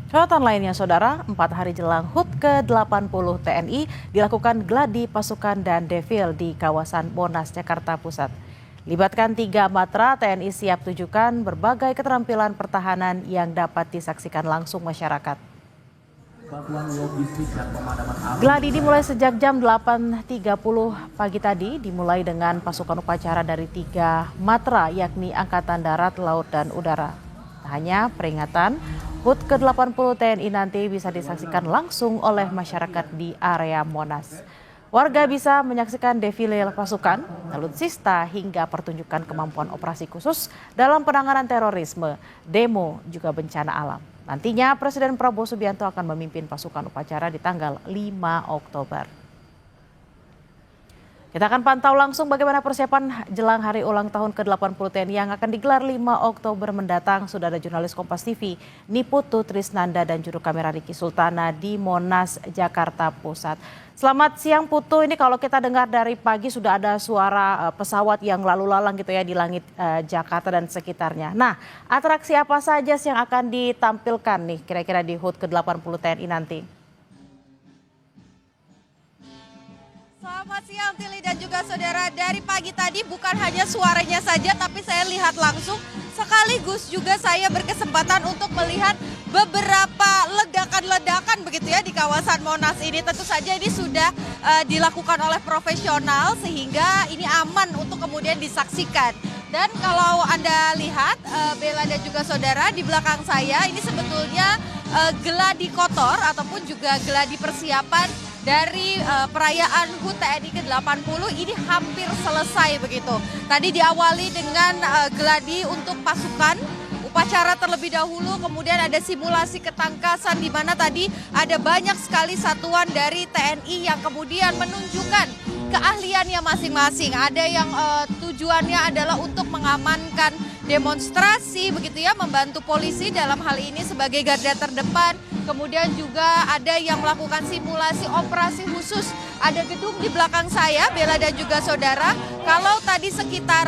Catatan lainnya, Saudara, 4 hari jelang HUT ke-80 TNI dilakukan gladi pasukan dan defil di kawasan Monas, Jakarta Pusat. Libatkan 3 matra, TNI siap tunjukkan berbagai keterampilan pertahanan yang dapat disaksikan langsung masyarakat. Gladi dimulai sejak jam 8.30 pagi tadi, dimulai dengan pasukan upacara dari 3 matra, yakni Angkatan Darat, Laut, dan Udara. Tak hanya peringatan, HUT ke-80 TNI nanti bisa disaksikan langsung oleh masyarakat di area Monas. Warga bisa menyaksikan defile pasukan, alutsista, hingga pertunjukan kemampuan operasi khusus dalam penanganan terorisme, demo, juga bencana alam. Nantinya Presiden Prabowo Subianto akan memimpin pasukan upacara di tanggal 5 Oktober. Kita akan pantau langsung bagaimana persiapan jelang hari ulang tahun ke-80 TNI yang akan digelar 5 Oktober mendatang. Sudah ada jurnalis Kompas TV, Niputu Trisnanda, dan juru kamera Riki Sultana di Monas, Jakarta Pusat. Selamat siang Putu, ini kalau kita dengar dari pagi sudah ada suara pesawat yang lalu lalang gitu ya di langit Jakarta dan sekitarnya. Nah, atraksi apa saja sih yang akan ditampilkan nih kira-kira di HUT ke-80 TNI nanti? Selamat siang Tili dan juga saudara, dari pagi tadi bukan hanya suaranya saja tapi saya lihat langsung sekaligus juga saya berkesempatan untuk melihat beberapa ledakan-ledakan begitu ya di kawasan Monas ini. Tentu saja ini sudah dilakukan oleh profesional sehingga ini aman untuk kemudian disaksikan. Dan kalau Anda lihat Bella dan juga saudara di belakang saya ini sebetulnya gladi kotor ataupun juga gladi persiapan dari perayaan HUT TNI ke-80 ini hampir selesai begitu. Tadi diawali dengan gladi untuk pasukan, upacara terlebih dahulu, kemudian ada simulasi ketangkasan di mana tadi ada banyak sekali satuan dari TNI yang kemudian menunjukkan keahliannya masing-masing. Ada yang tujuannya adalah untuk mengamankan demonstrasi begitu ya, membantu polisi dalam hal ini sebagai garda terdepan. Kemudian juga ada yang melakukan simulasi operasi khusus. Ada gedung di belakang saya, Bella dan juga saudara. Kalau tadi sekitar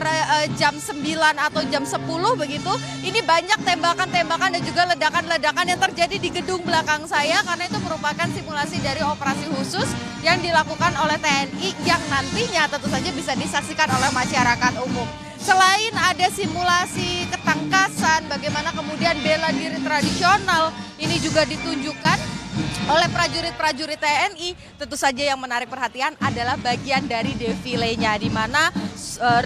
jam 9 atau jam 10 begitu, ini banyak tembakan-tembakan dan juga ledakan-ledakan yang terjadi di gedung belakang saya. Karena itu merupakan simulasi dari operasi khusus yang dilakukan oleh TNI yang nantinya tentu saja bisa disaksikan oleh masyarakat umum. Selain ada simulasi ketangkasan, bagaimana kemudian bela diri tradisional, ini juga ditunjukkan oleh prajurit-prajurit TNI. Tentu saja yang menarik perhatian adalah bagian dari defilenya, di mana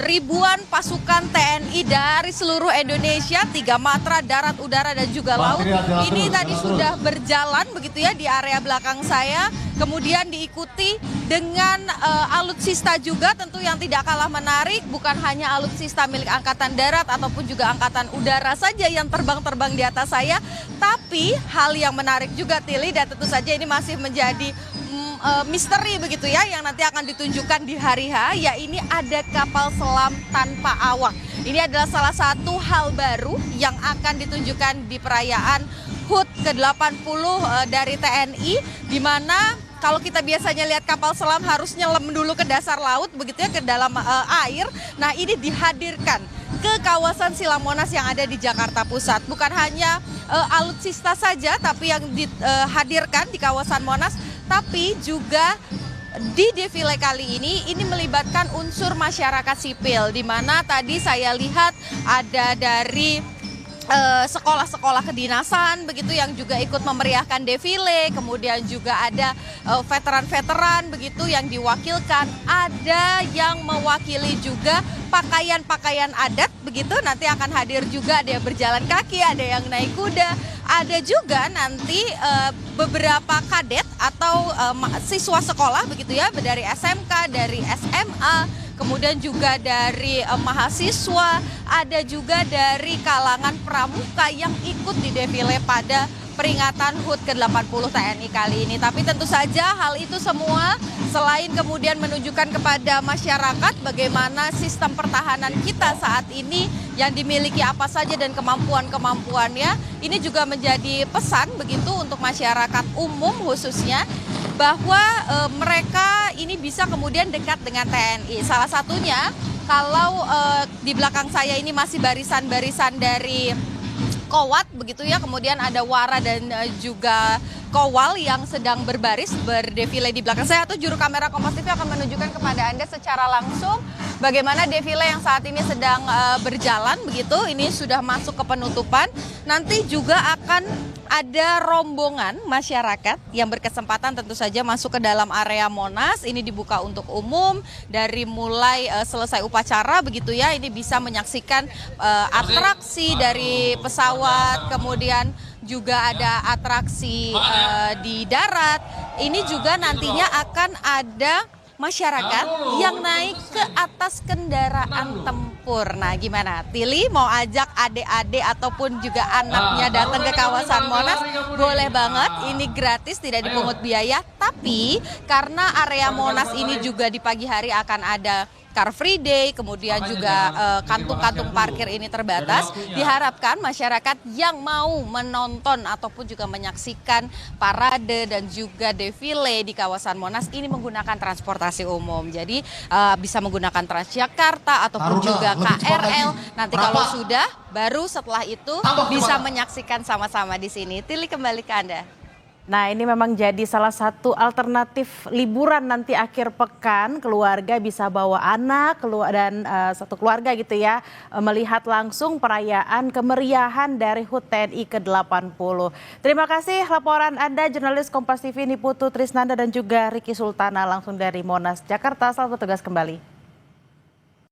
ribuan pasukan TNI dari seluruh Indonesia, 3 matra, darat, udara, dan juga laut, ini tadi sudah berjalan begitu ya di area belakang saya. Kemudian diikuti dengan alutsista juga tentu yang tidak kalah menarik, bukan hanya alutsista milik Angkatan Darat ataupun juga Angkatan Udara saja yang terbang-terbang di atas saya, tapi hal yang menarik juga Tili, dan tentu saja ini masih menjadi misteri begitu ya yang nanti akan ditunjukkan di hari H, ya ini ada kapal selam tanpa awak. Ini adalah salah satu hal baru yang akan ditunjukkan di perayaan HUT ke-80 dari TNI, di mana kalau kita biasanya lihat kapal selam harus nyelam dulu ke dasar laut begitu ya, ke dalam air. Nah, ini dihadirkan ke kawasan Silang Monas yang ada di Jakarta Pusat. Bukan hanya alutsista saja tapi yang dihadirkan di kawasan Monas, tapi juga di defile kali ini melibatkan unsur masyarakat sipil, di mana tadi saya lihat ada dari sekolah-sekolah kedinasan begitu yang juga ikut memeriahkan defile, kemudian juga ada veteran-veteran begitu yang diwakilkan, ada yang mewakili juga pakaian-pakaian adat begitu, nanti akan hadir juga, ada yang berjalan kaki, ada yang naik kuda, ada juga nanti beberapa kadet atau siswa sekolah begitu ya, dari SMK, dari SMA, kemudian juga dari mahasiswa, ada juga dari kalangan pramuka yang ikut di defile pada peringatan HUT ke-80 TNI kali ini. Tapi tentu saja hal itu semua selain kemudian menunjukkan kepada masyarakat bagaimana sistem pertahanan kita saat ini yang dimiliki apa saja dan kemampuan-kemampuannya, ini juga menjadi pesan begitu untuk masyarakat umum khususnya, bahwa mereka ini bisa kemudian dekat dengan TNI. Salah satunya kalau di belakang saya ini masih barisan-barisan dari Kowat begitu ya, kemudian ada Wara dan juga Kowal yang sedang berbaris berdefile di belakang saya, atau juru kamera Kompas TV akan menunjukkan kepada Anda secara langsung bagaimana defile yang saat ini sedang berjalan begitu. Ini sudah masuk ke penutupan. Nanti juga akan ada rombongan masyarakat yang berkesempatan tentu saja masuk ke dalam area Monas. Ini dibuka untuk umum dari mulai selesai upacara begitu ya. Ini bisa menyaksikan atraksi dari pesawat, kemudian juga ada atraksi di darat. Ini juga nantinya akan ada masyarakat yang naik ke atas kendaraan tempur. Nah, gimana? Tili mau ajak adik-adik ataupun juga anaknya datang ke kawasan Monas? Boleh banget, ini gratis, tidak dipungut biaya. Tapi karena area Monas ini juga di pagi hari akan ada Car Free Day, kemudian juga kantung-kantung parkir ini terbatas. Diharapkan masyarakat yang mau menonton ataupun juga menyaksikan parade dan juga defile di kawasan Monas ini menggunakan transportasi umum. Jadi bisa menggunakan Transjakarta ataupun juga KRL. Nanti kalau sudah, baru setelah itu bisa menyaksikan sama-sama di sini. Tili, kembali ke Anda. Nah, ini memang jadi salah satu alternatif liburan nanti akhir pekan. Keluarga bisa bawa anak dan satu keluarga gitu ya, melihat langsung perayaan kemeriahan dari HUT TNI ke-80. Terima kasih laporan Anda, jurnalis Kompas TV Niputu Trisnanda dan juga Riki Sultana langsung dari Monas, Jakarta. Selamat bertugas kembali.